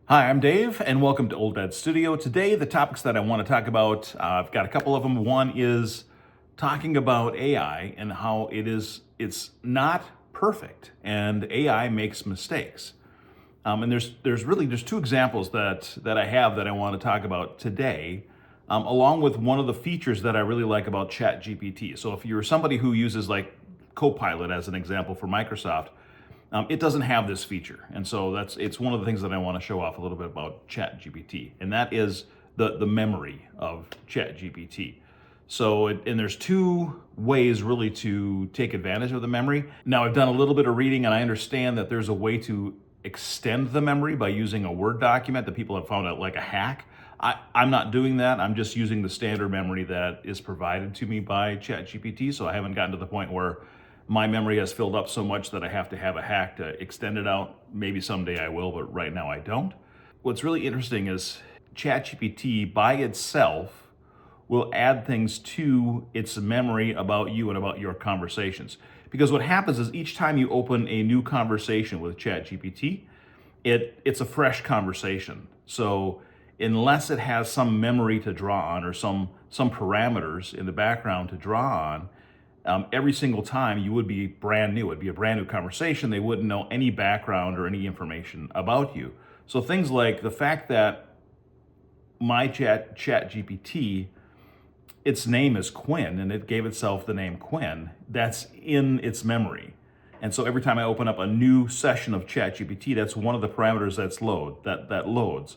Hi, I'm Dave, and welcome to Old Dad Studio. Today, the topics that I want to talk about, I've got a couple of them. One is talking about AI and how it's not perfect, and AI makes mistakes. And there's two examples that I have that I want to talk about today, along with one of the features that I really like about ChatGPT. So if you're somebody who uses like Copilot as an example for Microsoft, it doesn't have this feature, and so it's one of the things that I want to show off a little bit about ChatGPT, and that is the memory of ChatGPT. And there's two ways really to take advantage of the memory. Now, I've done a little bit of reading, and I understand that there's a way to extend the memory by using a Word document that people have found out like a hack. I'm not doing that. I'm just using the standard memory that is provided to me by ChatGPT. So I haven't gotten to the point where my memory has filled up so much that I have to have a hack to extend it out. Maybe someday I will, but right now I don't. What's really interesting is ChatGPT by itself will add things to its memory about you and about your conversations. Because what happens is each time you open a new conversation with ChatGPT, it's a fresh conversation. So unless it has some memory to draw on or some parameters in the background to draw on, every single time you would be brand new. It'd be a brand new conversation. They wouldn't know any background or any information about you. So things like the fact that my ChatGPT, its name is Quinn, and it gave itself the name Quinn, that's in its memory. And so every time I open up a new session of ChatGPT, that's one of the parameters that loads.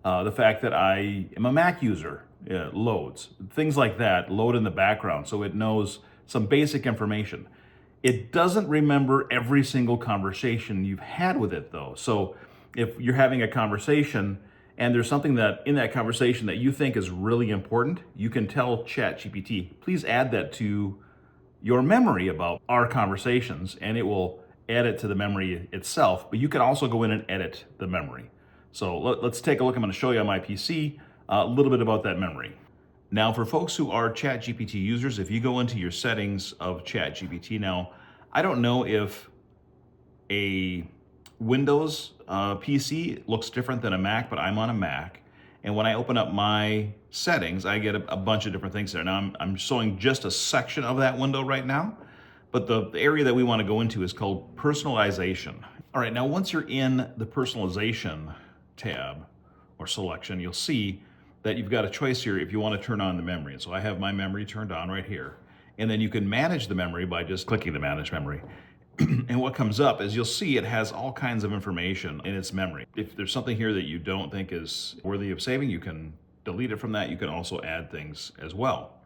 The fact that I am a Mac user loads. Things like that load in the background, so it knows some basic information. It doesn't remember every single conversation you've had with it, though. So if you're having a conversation and there's something that in that conversation that you think is really important, you can tell ChatGPT, please add that to your memory about our conversations, and it will add it to the memory itself. But you can also go in and edit the memory. So let's take a look. I'm going to show you on my PC a little bit about that memory. Now, for folks who are ChatGPT users, if you go into your settings of ChatGPT, now, I don't know if a Windows PC looks different than a Mac, but I'm on a Mac. And when I open up my settings, I get a bunch of different things there. Now, I'm showing just a section of that window right now, but the area that we want to go into is called personalization. All right, now once you're in the personalization tab or selection, you'll see that you've got a choice here if you want to turn on the memory. And so I have my memory turned on right here. And then you can manage the memory by just clicking the manage memory. And what comes up is you'll see it has all kinds of information in its memory. If there's something here that you don't think is worthy of saving, you can delete it from that. You can also add things as well.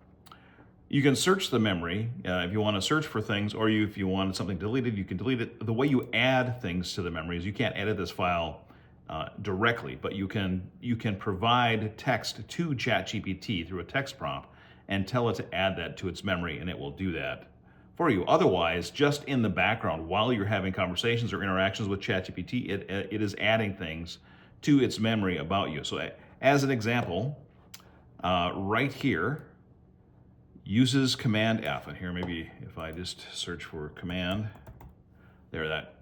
You can search the memory if you want to search for things, or if you want something deleted, you can delete it. The way you add things to the memory is you can't edit this file directly, but you can provide text to ChatGPT through a text prompt and tell it to add that to its memory, and it will do that for you. Otherwise, just in the background while you're having conversations or interactions with ChatGPT, it is adding things to its memory about you. So as an example, right here, uses Command F. And here, maybe if I just search for Command, there, that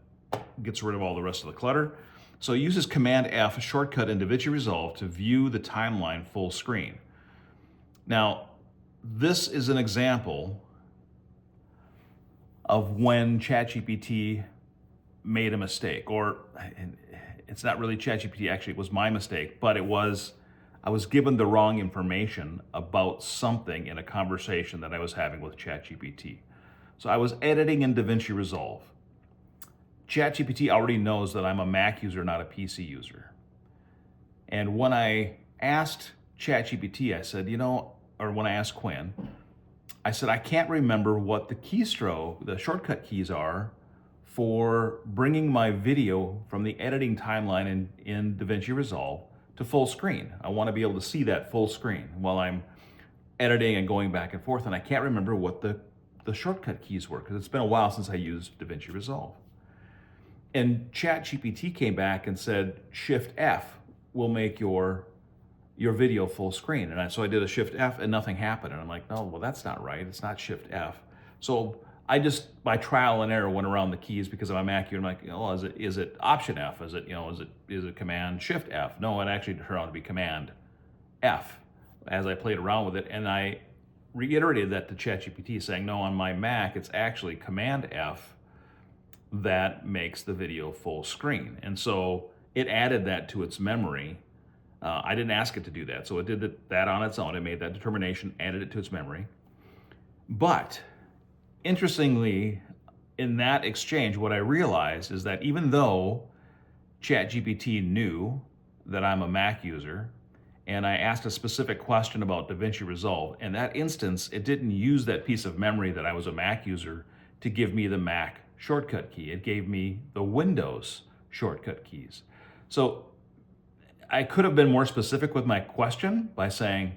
gets rid of all the rest of the clutter. So it uses Command F shortcut in DaVinci Resolve to view the timeline full screen. Now, this is an example of when ChatGPT made a mistake, or it's not really ChatGPT, actually it was my mistake, but I was given the wrong information about something in a conversation that I was having with ChatGPT. So I was editing in DaVinci Resolve. ChatGPT already knows that I'm a Mac user, not a PC user. And when I asked ChatGPT, I said, or when I asked Quinn, I said, I can't remember what the shortcut keys are for bringing my video from the editing timeline in DaVinci Resolve to full screen. I want to be able to see that full screen while I'm editing and going back and forth, and I can't remember what the shortcut keys were because it's been a while since I used DaVinci Resolve. And ChatGPT came back and said, Shift F will make your video full screen. So I did a Shift F and nothing happened. And I'm like, no, well, that's not right. It's not Shift F. So I just by trial and error went around the keys because I'm a Mac user. I'm like, oh, is it Option F? Is it Command Shift F? No, it actually turned out to be Command F as I played around with it, and I reiterated that to ChatGPT, saying, no, on my Mac it's actually Command F that makes the video full screen, and so it added that to its memory. I didn't ask it to do that, so it did that on its own. It made that determination, added it to its memory, but interestingly, in that exchange, what I realized is that even though ChatGPT knew that I'm a Mac user, and I asked a specific question about DaVinci Resolve, in that instance, it didn't use that piece of memory that I was a Mac user to give me the Mac shortcut key. It gave me the Windows shortcut keys. So I could have been more specific with my question by saying,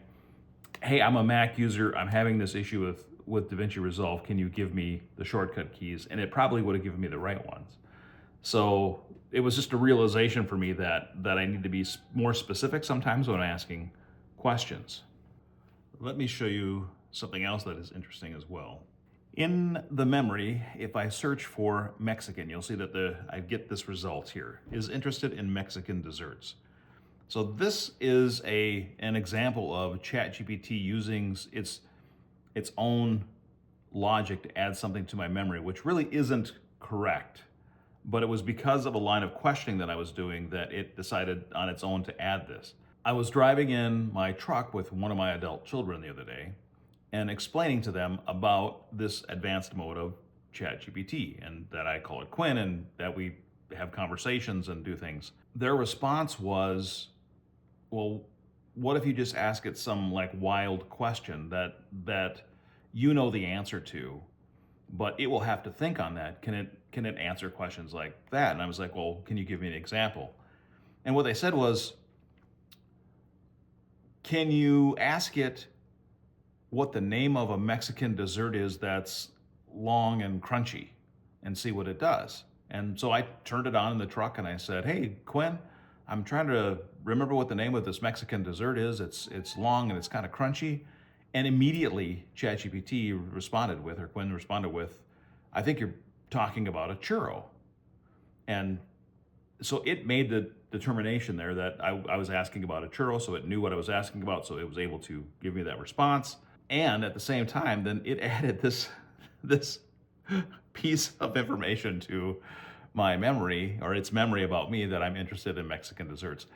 hey, I'm a Mac user, I'm having this issue with DaVinci Resolve, can you give me the shortcut keys? And it probably would have given me the right ones. So it was just a realization for me that I need to be more specific sometimes when I'm asking questions. Let me show you something else that is interesting as well. In the memory, if I search for Mexican, you'll see that I get this result here, is interested in Mexican desserts. So this is an example of ChatGPT using its own logic to add something to my memory, which really isn't correct. But it was because of a line of questioning that I was doing that it decided on its own to add this. I was driving in my truck with one of my adult children the other day and explaining to them about this advanced mode of ChatGPT, and that I call it Quinn, and that we have conversations and do things. Their response was, well, what if you just ask it some like wild question that you know the answer to, but it will have to think on that. Can it answer questions like that? And I was like, well, can you give me an example? And what they said was, can you ask it what the name of a Mexican dessert is that's long and crunchy, and see what it does? And so I turned it on in the truck and I said, hey, Quinn, I'm trying to remember what the name of this Mexican dessert is. It's long and it's kind of crunchy. And immediately ChatGPT responded with, or Quinn responded with, I think you're talking about a churro. And so it made the determination there that I was asking about a churro, so it knew what I was asking about, so it was able to give me that response. And at the same time, then it added this piece of information to my memory, or its memory about me, that I'm interested in Mexican desserts.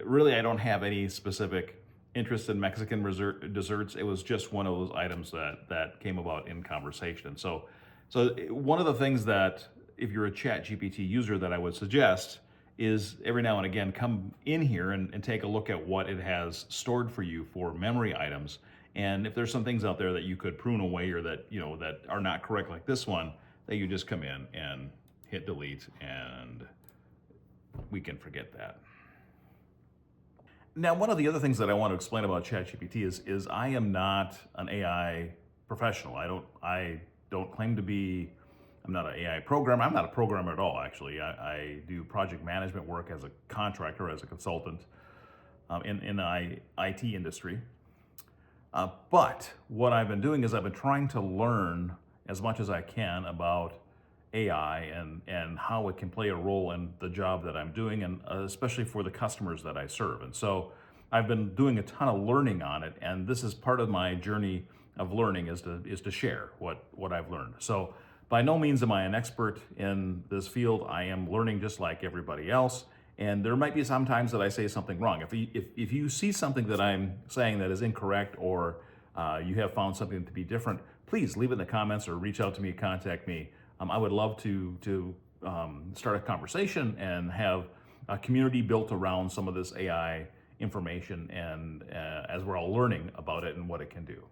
Really, I don't have any specific interest in Mexican desserts. It was just one of those items that came about in conversation. So one of the things that, if you're a ChatGPT user, that I would suggest is every now and again come in here and take a look at what it has stored for you for memory items. And if there's some things out there that you could prune away, or that that are not correct, like this one, that you just come in and hit delete, and we can forget that. Now, one of the other things that I want to explain about ChatGPT is I am not an AI professional. I don't claim to be. I'm not an AI programmer. I'm not a programmer at all, actually. I do project management work as a contractor, as a consultant in the IT industry. But what I've been doing is I've been trying to learn as much as I can about AI and how it can play a role in the job that I'm doing, and especially for the customers that I serve. And so I've been doing a ton of learning on it, and this is part of my journey of learning, is to share what I've learned. So by no means am I an expert in this field. I am learning just like everybody else, and there might be some times that I say something wrong. If you see something that I'm saying that is incorrect, or you have found something to be different, please leave it in the comments or reach out to me, contact me. I would love to start a conversation and have a community built around some of this AI information, and as we're all learning about it and what it can do.